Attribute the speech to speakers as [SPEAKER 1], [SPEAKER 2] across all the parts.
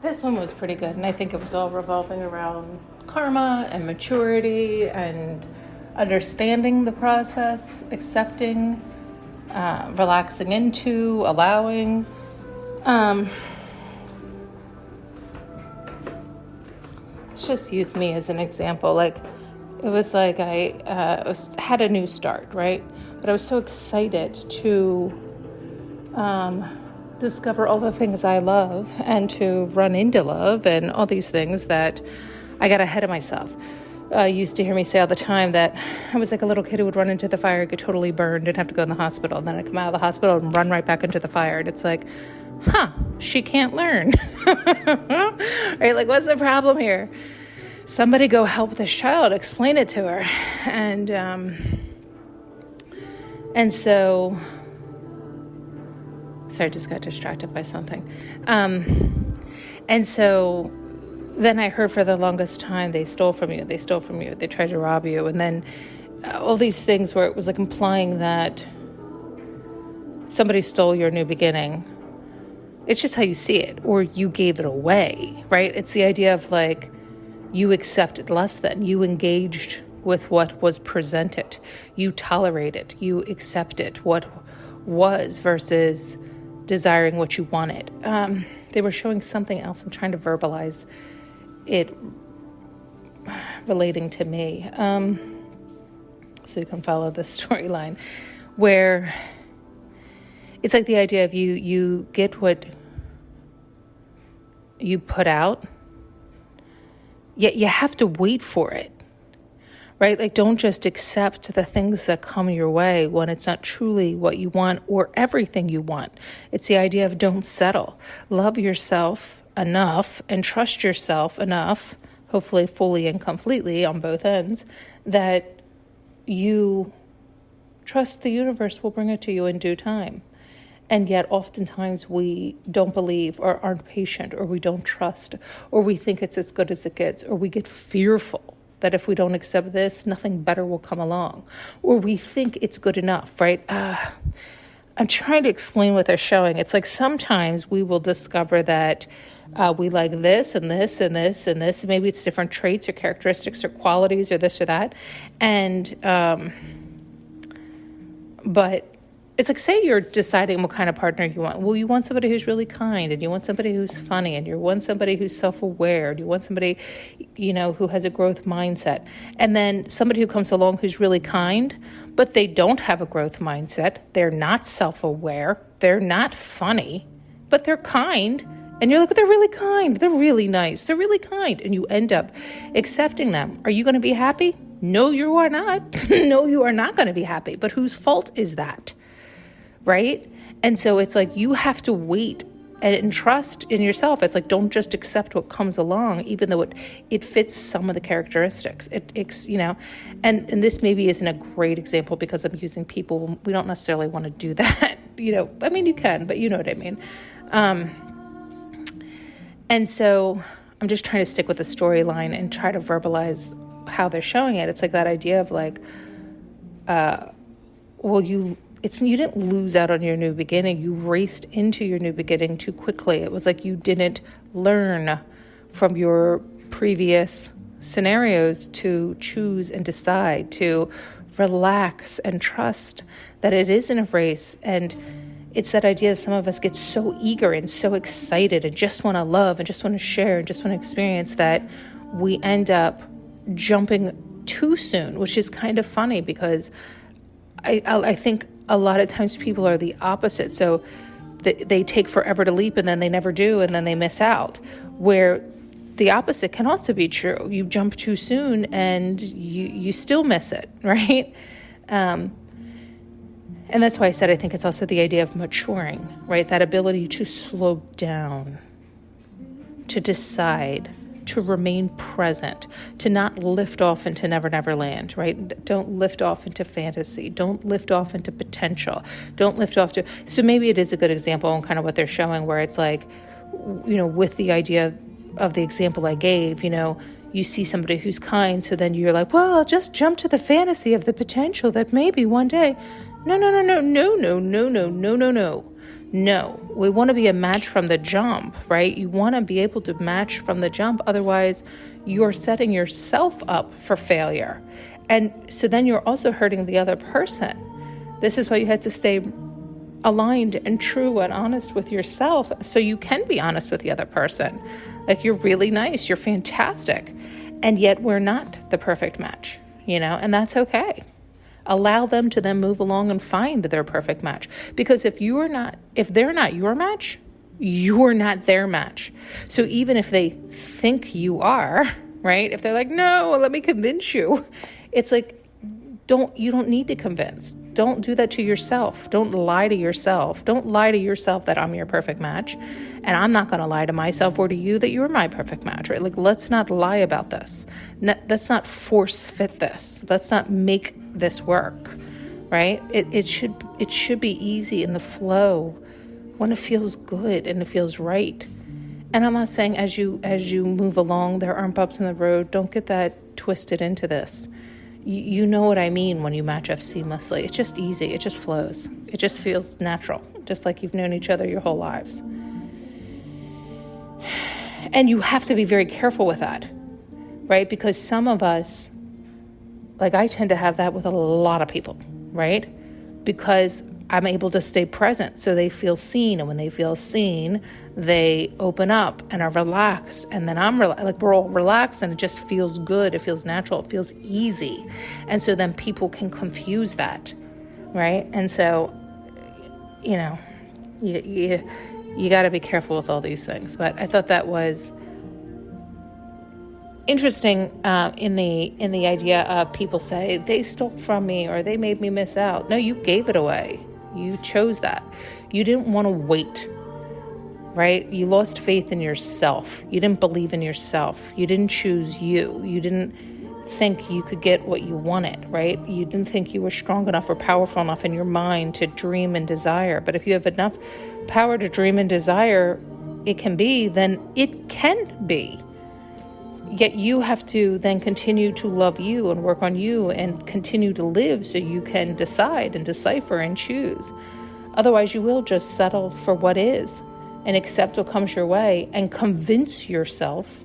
[SPEAKER 1] This one was pretty good, and I think it was all revolving around karma and maturity and understanding the process, accepting, relaxing into, allowing. Let's just use me as an example. Like, it was like I had a new start, right? But I was so excited to discover all the things I love and to run into love and all these things that I got ahead of myself. You used to hear me say all the time that I was like a little kid who would run into the fire, get totally burned, and have to go in the hospital. And then I'd come out of the hospital and run right back into the fire. And it's like, she can't learn. Right? Like, what's the problem here? Somebody go help this child, explain it to her. And so, sorry, I just got distracted by something. And so then I heard for the longest time, they stole from you, they tried to rob you. And then all these things where it was like implying that somebody stole your new beginning. It's just how you see it, or you gave it away, right? It's the idea of like, you accepted less than, you engaged with what was presented, you tolerated, you accepted what was versus desiring what you wanted. They were showing something else. I'm trying to verbalize it relating to me. So you can follow the storyline where it's like the idea of you get what you put out, yet you have to wait for it, right? Like, don't just accept the things that come your way when it's not truly what you want or everything you want. It's the idea of don't settle. Love yourself enough and trust yourself enough, hopefully fully and completely on both ends, that you trust the universe will bring it to you in due time. And yet oftentimes we don't believe or aren't patient, or we don't trust, or we think it's as good as it gets, or we get fearful that if we don't accept this, nothing better will come along, or we think it's good enough, right? I'm trying to explain what they're showing. It's like sometimes we will discover that we like this and this and this and this. Maybe it's different traits or characteristics or qualities or this or that. And, but it's like, say you're deciding what kind of partner you want. Well, you want somebody who's really kind, and you want somebody who's funny, and you want somebody who's self-aware, and you want somebody, who has a growth mindset. And then somebody who comes along who's really kind, but they don't have a growth mindset. They're not self-aware. They're not funny, but they're kind. And you're like, but they're really kind. They're really nice. They're really kind. And you end up accepting them. Are you going to be happy? No, you are not. No, you are not going to be happy. But whose fault is that? Right? And so it's like you have to wait and trust in yourself. It's like, don't just accept what comes along, even though it fits some of the characteristics. And this maybe isn't a great example because I'm using people. We don't necessarily want to do that. I mean, you can, but you know what I mean. And so I'm just trying to stick with the storyline and try to verbalize how they're showing it. It's like that idea of like, you didn't lose out on your new beginning. You raced into your new beginning too quickly. It was like you didn't learn from your previous scenarios to choose and decide, to relax and trust that it isn't a race. And it's that idea that some of us get so eager and so excited and just want to love and just want to share and just want to experience that we end up jumping too soon, which is kind of funny because I think a lot of times people are the opposite. So they take forever to leap and then they never do and then they miss out. Where the opposite can also be true. You jump too soon and you still miss it, right? And that's why I said I think it's also the idea of maturing, right? That ability to slow down, to decide, to remain present, to not lift off into Never Never Land, right? Don't lift off into fantasy. Don't lift off into potential. Don't lift off to... So maybe it is a good example on kind of what they're showing where it's like, with the idea of the example I gave, you see somebody who's kind, so then you're like, well, I'll just jump to the fantasy of the potential that maybe one day... No. No, we want to be a match from the jump, right? You want to be able to match from the jump. Otherwise, you're setting yourself up for failure. And so then you're also hurting the other person. This is why you had to stay aligned and true and honest with yourself so you can be honest with the other person. Like, you're really nice, you're fantastic, and yet we're not the perfect match, and that's okay. Allow them to then move along and find their perfect match. Because if they're not your match, you're not their match. So even if they think you are, right? If they're like, no, let me convince you. It's like, you don't need to convince. Don't do that to yourself. Don't lie to yourself. Don't lie to yourself that I'm your perfect match. And I'm not going to lie to myself or to you that you're my perfect match, right? Like, let's not lie about this. Let's not force fit this. Let's not make this work, right? It should be easy in the flow when it feels good and it feels right. And I'm not saying as you move along, there aren't bumps in the road. Don't get that twisted into this. You know what I mean when you match up seamlessly. It's just easy. It just flows. It just feels natural, just like you've known each other your whole lives. And you have to be very careful with that, right? Because some of us, like, I tend to have that with a lot of people, right? Because I'm able to stay present so they feel seen. And when they feel seen, they open up and are relaxed. And then we're all relaxed and it just feels good. It feels natural. It feels easy. And so then people can confuse that, right? And so, you got to be careful with all these things. But I thought that was interesting in the idea of people say they stole from me or they made me miss out. No, you gave it away. You chose that. You didn't want to wait, right? You lost faith in yourself. You didn't believe in yourself. You didn't choose you. You didn't think you could get what you wanted, right? You didn't think you were strong enough or powerful enough in your mind to dream and desire. But if you have enough power to dream and desire, it can be, then it can be. Yet you have to then continue to love you and work on you and continue to live so you can decide and decipher and choose. Otherwise, you will just settle for what is and accept what comes your way and convince yourself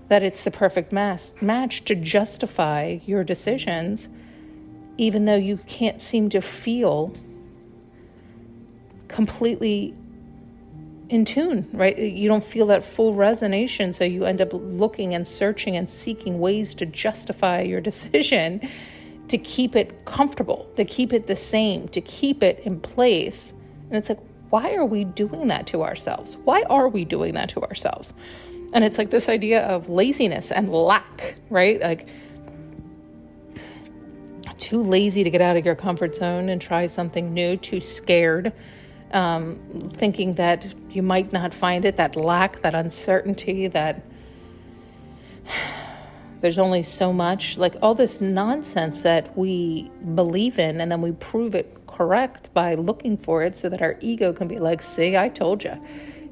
[SPEAKER 1] that it's the perfect match to justify your decisions, even though you can't seem to feel completely in tune, right? You don't feel that full resonation, so you end up looking and searching and seeking ways to justify your decision, to keep it comfortable, to keep it the same, to keep it in place. And it's like, why are we doing that to ourselves? Why are we doing that to ourselves? And it's like this idea of laziness and lack, right? Like, too lazy to get out of your comfort zone and try something new, too scared, thinking that you might not find it, that lack, that uncertainty, that there's only so much, like all this nonsense that we believe in, and then we prove it correct by looking for it so that our ego can be like, see, I told you.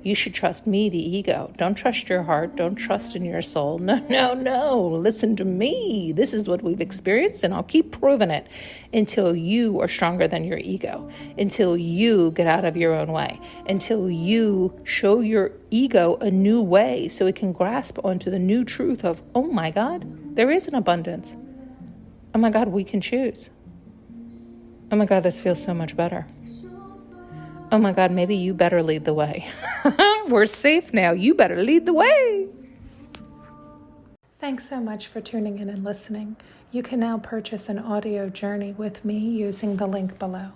[SPEAKER 1] You should trust me, the ego. Don't trust your heart. Don't trust in your soul. No. Listen to me. This is what we've experienced, and I'll keep proving it until you are stronger than your ego, until you get out of your own way, until you show your ego a new way so it can grasp onto the new truth of, oh my God, there is an abundance. Oh my God, we can choose. Oh my God, this feels so much better. Oh my God, maybe you better lead the way. We're safe now. You better lead the way.
[SPEAKER 2] Thanks so much for tuning in and listening. You can now purchase an audio journey with me using the link below.